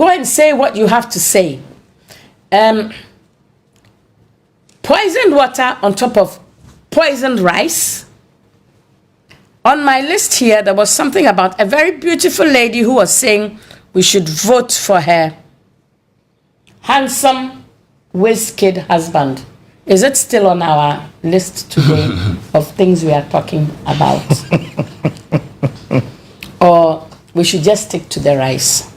Go and say what you have to say. Poisoned water on top of poisoned rice. On my list here, there was something about a very beautiful lady who was saying we should vote for her handsome, whiz-kid husband. Is it still on our list today of things we are talking about? Or we should just stick to the rice?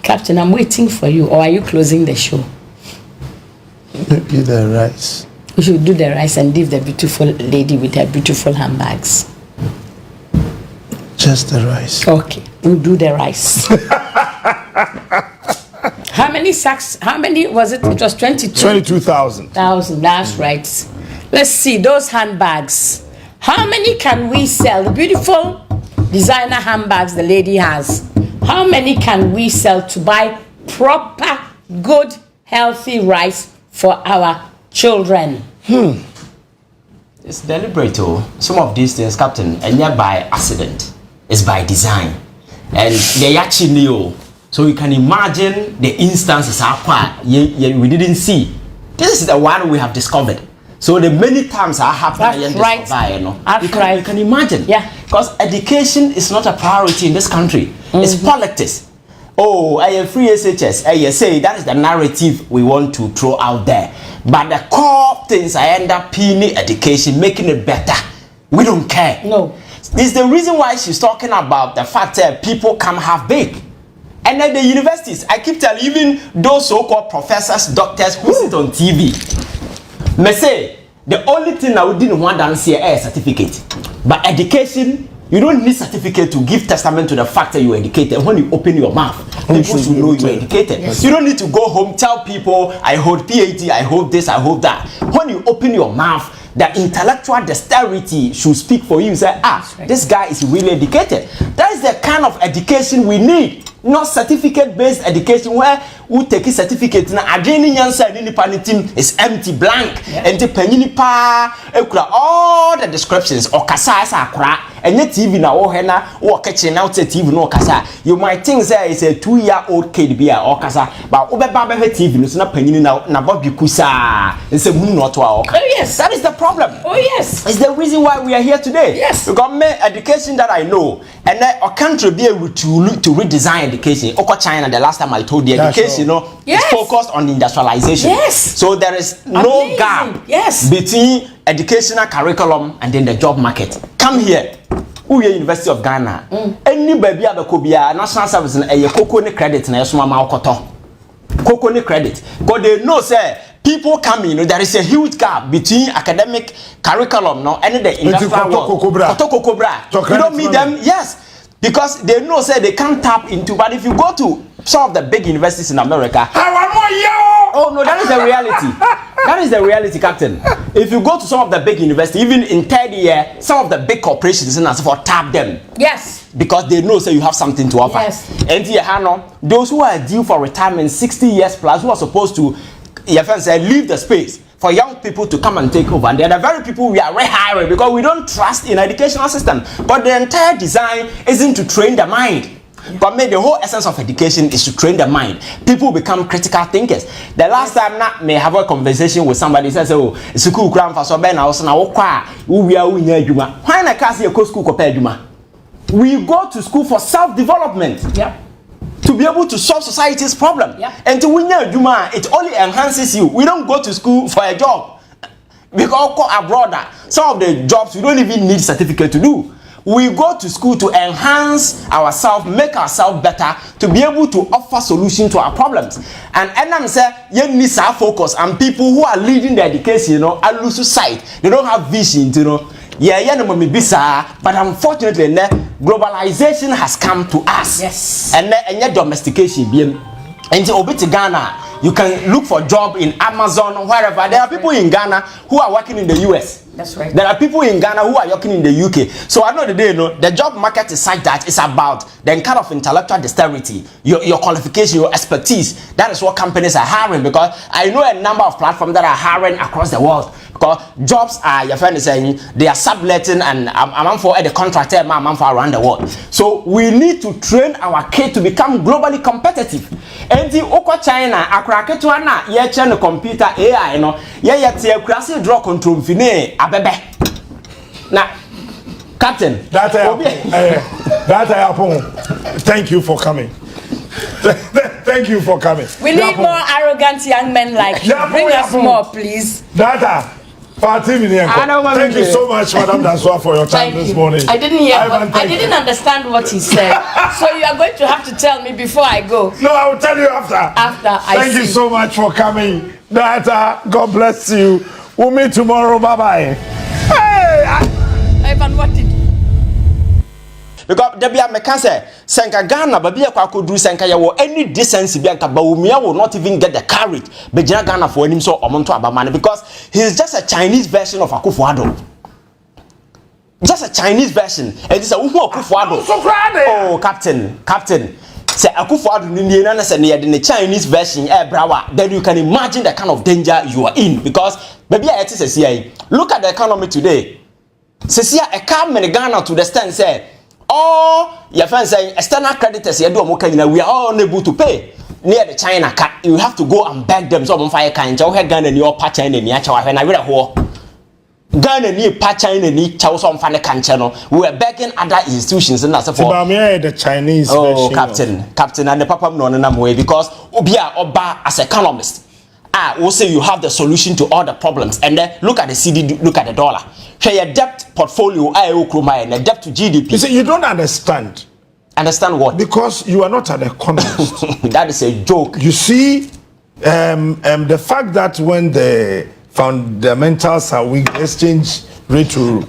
Captain, I'm waiting for you. Or are you closing the show? Maybe the rice. We should do the rice and leave the beautiful lady with her beautiful handbags. Just the rice. Okay, we'll do the rice. How many sacks? How many was it? It was 22,000. That's right. Let's see those handbags. How many can we sell? The beautiful designer handbags the lady has. How many can we sell to buy proper, good, healthy rice for our children? It's deliberate. Some of these things, Captain, and not by accident. It's by design. And they actually knew. So you can imagine the instances we didn't see. This is the one we have discovered. So the many times I have you can imagine. Yeah. Because education is not a priority in this country. It's politics. Oh, I am free SHS. I say that is the narrative we want to throw out there. But the core things I end up in education, making it better. We don't care. No. This is the reason why she's talking about the fact that people come half baked. And at the universities, I keep telling even those so-called professors, doctors who sit on TV, may say the only thing I didn't want to see is a certificate. But education, you don't need certificate to give testament to the fact that you're educated. When you open your mouth, people should know you're educated. Yes. You don't need to go home, tell people, I hold PhD, I hold this, I hold that. When you open your mouth, the intellectual dexterity should speak for you. Say, this guy is really educated. That is the kind of education we need. Not certificate-based education where we take a certificate now. Adrenaline answer in the team is empty, blank. And the penny all the descriptions or kasa sakra and your TV now or henna or catching out the TV no kasa. You might think there is a 2-year-old kid be or kasa, but over Baba TV is not penny now. Bobby Kusa it's a moon or 12. Oh yes, that is the problem. Oh yes, it's the reason why we are here today. Yes, you got me education that I know, and our country be able to redesign education. Oko China, the last time I told you, education, you know, is focused on industrialization. Yes. So there is no gap between educational curriculum and then the job market. Come here. Uye University of Ghana. Any baby abekobia national service na eye koko ne credit na yesoma ma okoto. Koko ne credit. Because they know say people come in, there is a huge gap between academic curriculum no and the industrial world. You don't meet them, yes. Because they know say they can't tap into, but if you go to some of the big universities in America, oh no, that is the reality. That is the reality, Captain. If you go to some of the big universities, even in third year, some of the big corporations and for tap them. Yes. Because they know say you have something to offer. Yes. And those who are due for retirement 60 years plus, who are supposed to leave the space for young people to come and take over, and they're the very people we are rehiring because we don't trust in educational system. But the entire design isn't to train the mind. But maybe the whole essence of education is to train the mind. People become critical thinkers. The last time I may have a conversation with somebody says, "Oh, school grandpa so ben house na we are why na class you go school ko we go to school for self-development. Yeah. To be able to solve society's problem. Yeah. And to win your Juma, it only enhances you. We don't go to school for a job. Because abroad, some of the jobs we don't even need certificate to do. We go to school to enhance ourselves, make ourselves better, to be able to offer solutions to our problems. And I'm saying, you need to focus on people who are leading the education, you know, are losing sight. They don't have vision, you know. But unfortunately, globalization has come to us. Yes. And domestication. And to Ghana, you can look for job in Amazon, wherever. There are people in Ghana who are working in the US. That's right. There are people in Ghana who are working in the UK. So I know the day, the job market is such that it's about the kind of intellectual dexterity, your qualification, your expertise. That is what companies are hiring, because I know a number of platforms that are hiring across the world. Because jobs are, your friend is saying, they are subletting and I'm for the contractor, I'm for around the world. So we need to train our kids to become globally competitive. And the Oko China, Akraketwana, ye the computer AI, ye draw control fine abebe. Now, Captain. That happen. Thank you for coming. Thank you for coming. We need more arrogant young men like you. Bring us more, please. Data. Thank you so much, Madam Danswa, for your time this morning. I didn't hear, I didn't understand what he said. So you are going to have to tell me before I go. No, I will tell you after. Thank you so much for coming. Data, God bless you. We'll meet tomorrow. Bye-bye. Hey! Ivan, what did because there be a mekanse senka Ghana baby akwa koduru senka ye wo any decency bi anka Bawumia will not even get the courage be gina Ghana for him so omonto abamane, because he is just a Chinese version of Akufo-Addo. Just a Chinese version. And it's a Akufo-Addo. Oh, captain say Akufo-Addo ni na say na the Chinese version brawa, then you can imagine the kind of danger you are in, because baby I say look at the economy today. Say a car in Ghana to the stand say all your friends saying external creditors we are all unable to pay near the China. You have to go and beg them. So on fire kind Ghana ni or patch and ni chawa when I read a Ghana ni patch and ni chawa some fan channel. We were begging other institutions and that's for the Chinese captain and the papa no way, because obia oba as economist. We'll say you have the solution to all the problems, and then look at the CD, look at the dollar. Share your debt portfolio, and the debt to GDP. You see, you don't understand. Understand what? Because you are not an economist. That is a joke. You see, the fact that when the fundamentals are weak, exchange rate will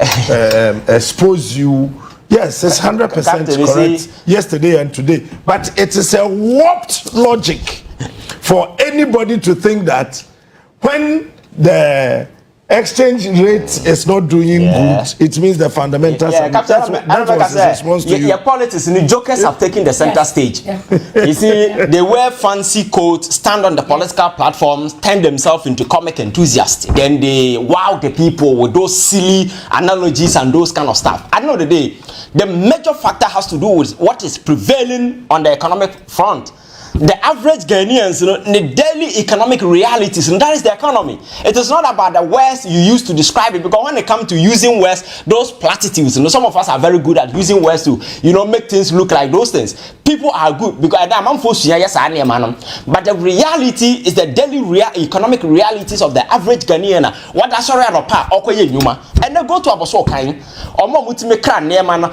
expose you. Yes, it's 100% correct. Yesterday and today, but it is a warped logic for anybody to think that when the exchange rate is not doing good, it means the fundamentals are that was his response to you. Your politics and the jokers have taken the center stage. You see, they wear fancy coats, stand on the political platforms, turn themselves into comic enthusiasts. Then they wow the people with those silly analogies and those kind of stuff. At the end of the day, the major factor has to do with what is prevailing on the economic front. The average Ghanaians, the daily economic realities, and that is the economy. It is not about the words you use to describe it, because when it comes to using words, those platitudes, some of us are very good at using words to, make things look like those things. People are good because I'm forced to yes, but the reality is the daily economic realities of the average Ghanaian. What that's already and they go to Aboso Kain or more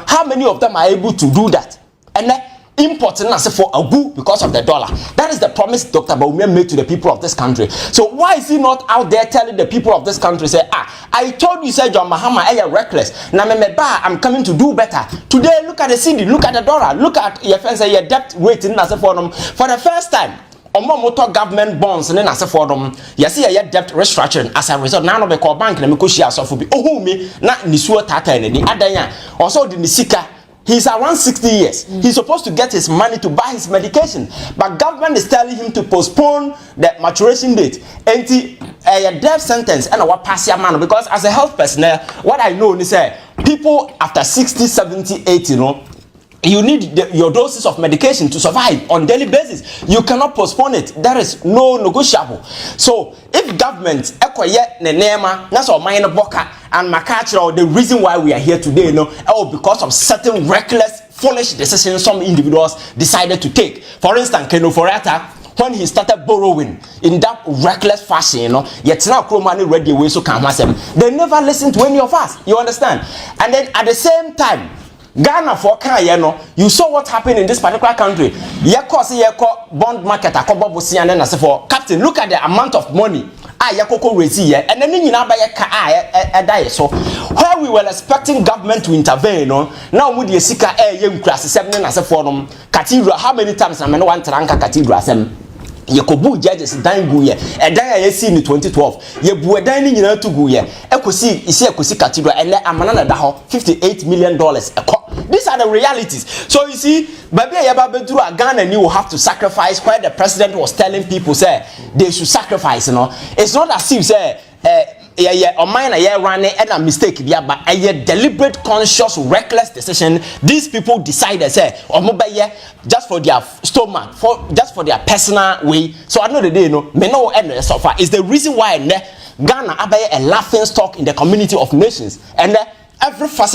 how many of them are able to do that? And then importing as for a boo because of the dollar. That is the promise Dr. Bawumia made to the people of this country. So why is he not out there telling the people of this country, say, I told you, said John Mahama, you're reckless. Now, I'm coming to do better. Today, look at the CD, look at the dollar, look at your friends, your debt rating as a for them. For the first time, motor government bonds and then as a for them, you see a debt restructuring as a result. Now, we call bank and we share so for be me, not Nisua Tata and the other. Also, the Nisika. He's around 60 years. He's supposed to get his money to buy his medication. But government is telling him to postpone the maturation date. And a death sentence and what pass your man. Because as a health personnel, what I know is people after 60, 70, 80, you need your doses of medication to survive on daily basis. You cannot postpone it. There is no negotiable. So if government that's all minor boka and Makachiro, the reason why we are here today, because of certain reckless, foolish decisions some individuals decided to take. For instance, Keno Forata, when he started borrowing in that reckless fashion, yet now money ready away so can they never listened to any of us. You understand? And then at the same time, Ghana for you saw what happened in this particular country. Bond market and then as for captain, look at the amount of money and then so where we were expecting government to intervene, now with the Sika air young class 7 as a forum cathedral. How many times I one tranka cathedral? Yakobu judges dan gu ye e dan ya si ni 2012 ye bu dan ni nyina to gu ye ekosi isi ekosi cathedral ele amana na da ho $58 million these are the realities. So you see baby ya ba beduru Ghana ni will have to sacrifice where the president was telling people say they should sacrifice, you know. It's not as if say or mine a running and a mistake but a deliberate, conscious, reckless decision. These people decided say or mobile just for their stomach, just for their personal way. So I know the day no me no end so far is the reason why Ghana abaye a laughing stock in the community of nations and every facet